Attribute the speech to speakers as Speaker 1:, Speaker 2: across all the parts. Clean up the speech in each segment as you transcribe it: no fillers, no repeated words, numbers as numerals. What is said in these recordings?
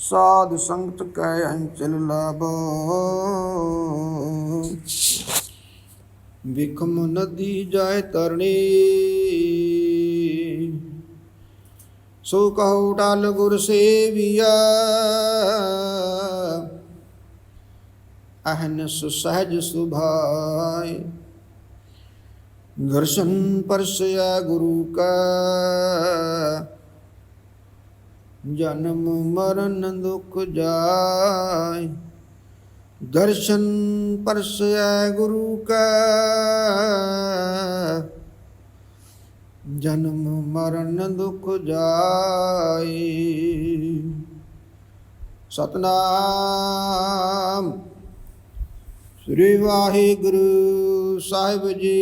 Speaker 1: साधु संगत कै अंचल लाभो। विखम नदी जाय तरणी, सो कहो डाल गुर सेविया। अहनस सहज सुभाय, घर्षण परसया गुरु का। जन्म मरण दुख जाय, दर्शन परसया गुरु का। जन्म मरण दुख जाय। सतनाम श्री वाहिगुरु साहिब जी।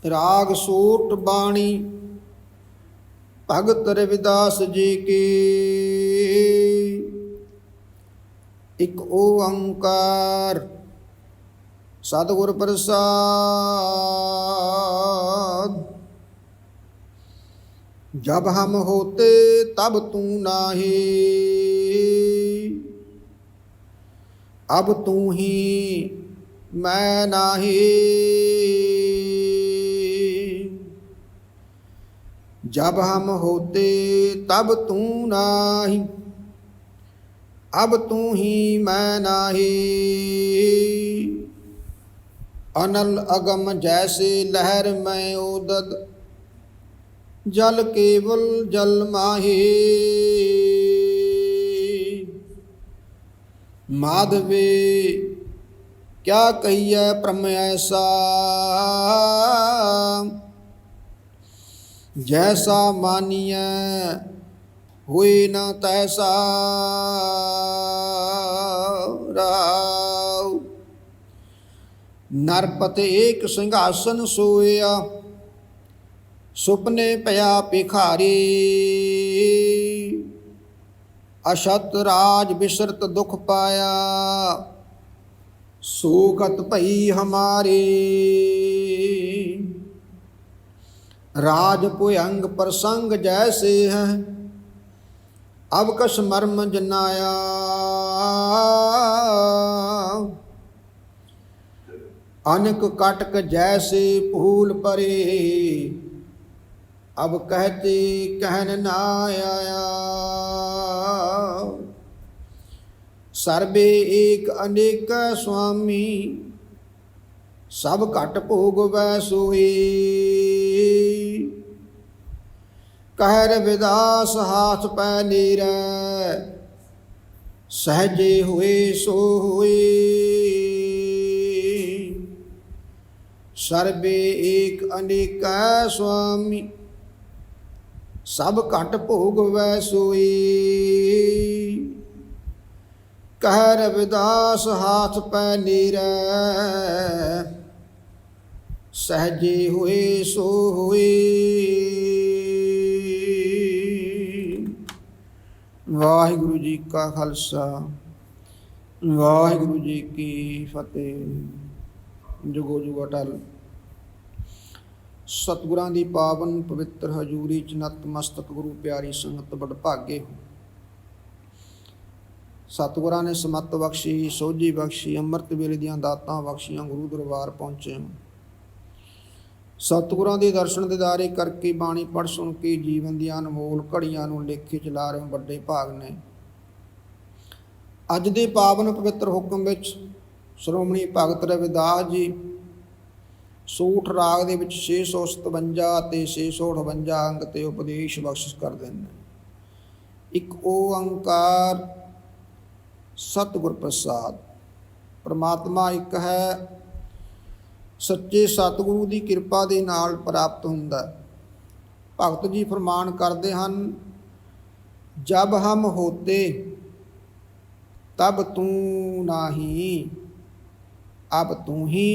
Speaker 1: राग सोट बाणी भगत रविदास जी की। एक ओंकार सतगुर प्रसाद। जब हम होते तब तू नाही, अब तू ही मैं नाही। जब हम होते तब तू नाही, अब तू ही मैं नाही। अनल अगम जैसे लहर में ओदद, जल केवल जल माही। माधवे क्या कहिए प्रम ऐसा, जैसा मानिए हुए न तैसा। राव नरपत एक सिंहासन सोया, सुपने पया भिखारी। अशत राज बिसरत दुख पाया, सोगत भई हमारी। राज पुयंग प्रसंग जैसे हैं, अब कस मर्म जनाया। अनक काटक जैसे फूल परे, अब कहते कहन ना आया। सर्वे एक अनेक स्वामी, सब घट भोग वै सोई। कह रविदास हाथ पै नीरै, सहजे हुए सो हुए। सर्वे एक अनेक स्वामी, सब घट भोग वै सोई। कह रविदास हाथ पै नीरै, सहजे हुए सो हुए। वाहिगुरु जी का खालसा, वाहिगुरु जी की फतेह। जुगो जुग अटल। सतगुरां दी पावन पवित्र हजूरी च नतमस्तक गुरु प्यारी संगत बड़ भागे हो। सतगुरां ने समत बख्शी, सोझी बख्शी, अमृत वेले दियां दातां बख्शियां, गुरु दरबार पहुँचे हो। सतगुरां दे दर्शन दिदारे करके बाणी पढ़ सुन के जीवन दी अनमोल घड़ियां नूं लेखे चला रहे बड़े भाग ने। अज दे पावन पवित्र हुक्म विच श्रोमणी भगत रविदास जी सूठ राग दे विच 657 ते 658 अंग ते उपदेश बख्शिश करदे ने। एक ओंकार सतगुर प्रसाद। परमात्मा एक है, सच्चे सतगुरु की किरपा दे नाल प्राप्त हुंदा। भगत जी फरमान करते हैं, जब हम होते तब तू नाही, अब तू ही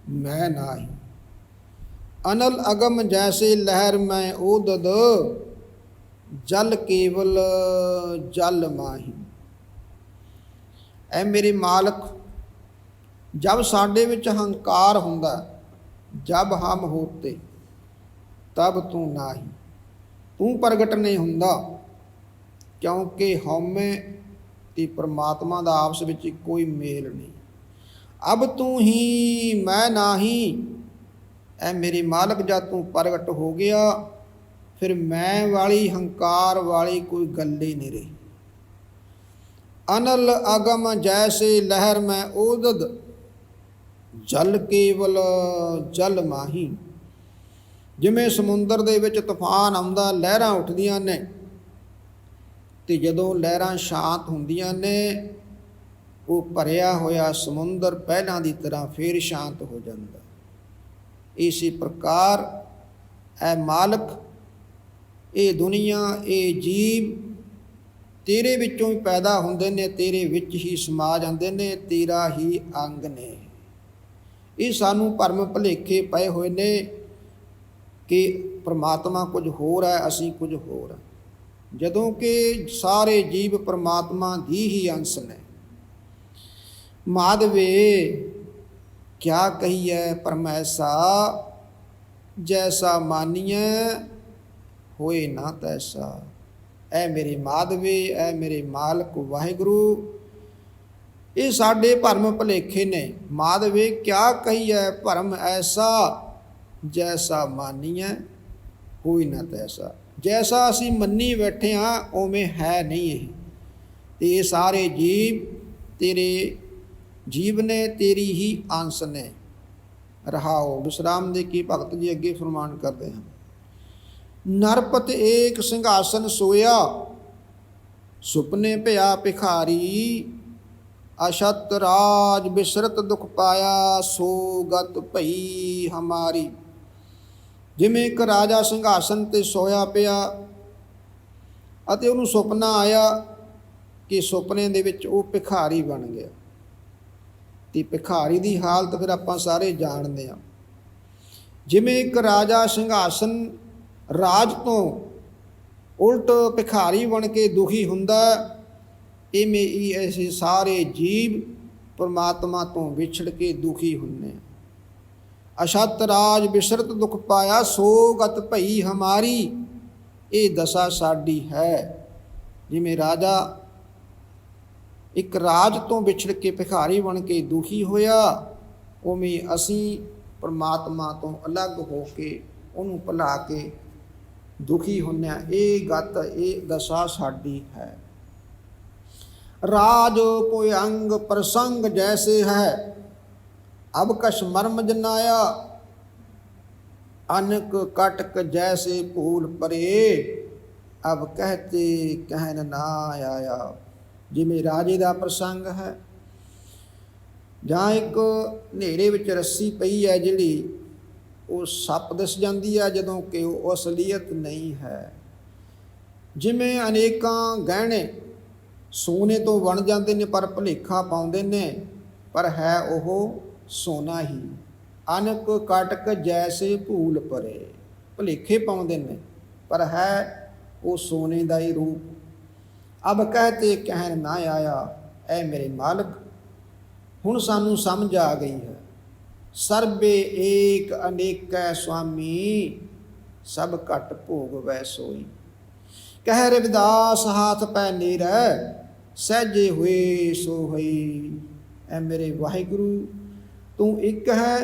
Speaker 1: मैं नाही। अनल अगम जैसे लहर में ओदद, जल केवल जल माही। ऐ मेरे मालक, जब साडे विच हंकार हुंदा, जब हम होते तब तू नाही, तू प्रगट नहीं हुंदा, क्योंकि हौमे ते परमात्मा का आपस में कोई मेल नहीं। अब तू ही मैं नाही, ऐ मेरे मालक जब तू प्रगट हो गया फिर मैं वाली हंकार वाली कोई गल ही नहीं रही। अनल अगम जैसे लहर में ओदद, जल केवल जल माही। जिमें समुंदर दे विच तूफान आउंदा लहरां उठदियां ने ते जदों लहरां शांत हुंदियां ने वो भरिया होया समुंदर पहलां दी तरह फिर शांत हो जाता। इसी प्रकार ऐ मालक ये दुनिया ये जीव तेरे विचों ही पैदा होंदे ने, तेरे विच ही समा जांदे ने, तेरा ही अंग ने। ये सानू भरम भुलेखे पए हुए ने कि परमात्मा कुछ होर है, असीं कुछ होर है, जदों कि सारे जीव परमात्मा दी ही अंश ने। माधवे क्या कहिए परमैसा, जैसा मानिए होए ना तैसा। ऐ मेरे माधवे, ऐ मेरे मालक वाहिगुरु, ये साडे भरम भुलेखे ने। माधवे क्या कहिए भरम ऐसा, जैसा मानिए होए ना तैसा। जैसा असी मन्नी बैठे हाँ उवें है नहीं ये। ते ये सारे जीव तेरे जीव ने, तेरी ही अंश ने। रहाओ विश्राम दे की भगत जी अगे फरमान करते हैं। नरपत एक सिंघासन सोया, सुपने भया भिखारी। अछत राज बिसरत दुख पाया, सो गत भई हमारी। जिमें एक राजा सिंघासन ते सोया पिया ਅਤੇ ਉਹਨੂੰ ਸੁਪਨਾ ਆਇਆ कि सुपने ਦੇ ਵਿੱਚ ਉਹ ਭਿਖਾਰੀ ਬਣ ਗਿਆ। ਤੇ ਭਿਖਾਰੀ ਦੀ ਹਾਲਤ ਫਿਰ ਆਪਾਂ ਸਾਰੇ ਜਾਣਦੇ ਹਾਂ। ਜਿਵੇਂ ਇੱਕ ਰਾਜਾ ਸਿੰਘਾਸਨ ਰਾਜ ਤੋਂ ਉਲਟ ਭਿਖਾਰੀ ਬਣ ਕੇ ਦੁਖੀ ਹੁੰਦਾ, ਇਵੇਂ ਹੀ ਐਸੇ ਸਾਰੇ ਜੀਵ परमात्मा तो विछड़ के दुखी हुन्ने। अछत राज बिसरत दुख पाया, सो गत भई हमारी। ये दशा साडी है। जिमें राजा एक राज तो विछड़ के भिखारी बन के दुखी होया, उवें असी परमात्मा तो अलग हो के उन्होंने भुला के दुखी हुन्ने। ये गत ये दशा साडी है। राज पुयंग प्रसंग जैसे है, अब कश मर्म जनाया। अनक कटक जैसे फूल परे, अब कहते कहन ना आया। जिमें राजे का प्रसंग है, जहाँ एक नेड़े विच रस्सी पई है जिहड़ी वो सप दिस जाती है जदों कि वो असलीयत नहीं है। जिमें अनेकां गहने सोने तो बन जाते हैं पर भुलेखा पाउंदे ने, पर है वो सोना ही। अनक कटक जैसे भूल परे, भुलेखे पाउंदे ने पर है वो सोने का ही रूप। अब कहते कहन ना आया। ऐ मेरे मालक हुण सानू समझ आ गई है। सर्बे एक अनेक स्वामी, सब घट भोग वै सोई। कह रविदास हाथ पै नेरै, सहजे हुए सो होई। ऐ मेरे वाहिगुरु तू एक है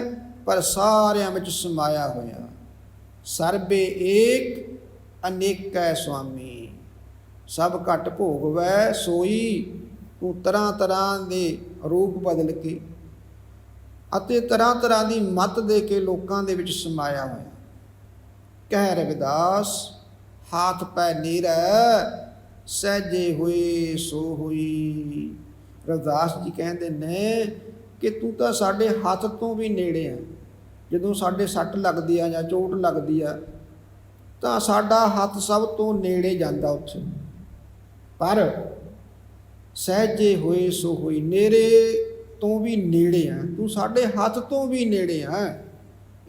Speaker 1: पर सारियां विच समाया होया। सर्बे एक अनेक स्वामी, सब घट भोग वै सोई। तू तरह तरह के रूप बदल के अते तरह तरह की मत दे के लोकां दे विच समाया होया। कह रविदास हाथ पै नीरै, सहजे हुए सो हुई। रविदास जी कहते ने कि तू तो साढ़े हथ तो भी नेड़े है। जदों साढ़े सट लगती है या चोट लगती है तो साडा हथ सब तो नेड़े जाता उत्थे, पर सहजे हुए सो हुई, नेड़े तो भी नेड़े है। तू साढ़े हथ तो भी नेड़े है।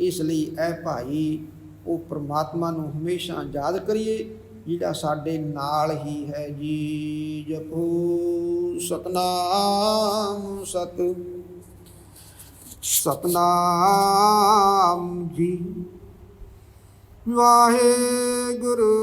Speaker 1: इसलिए ऐ भाई वो परमात्मा नूं हमेशा याद करिए जिहड़ा साडे नाल ही है जी। जपो सतनाम सत सतनाम जी। वाहे गुरु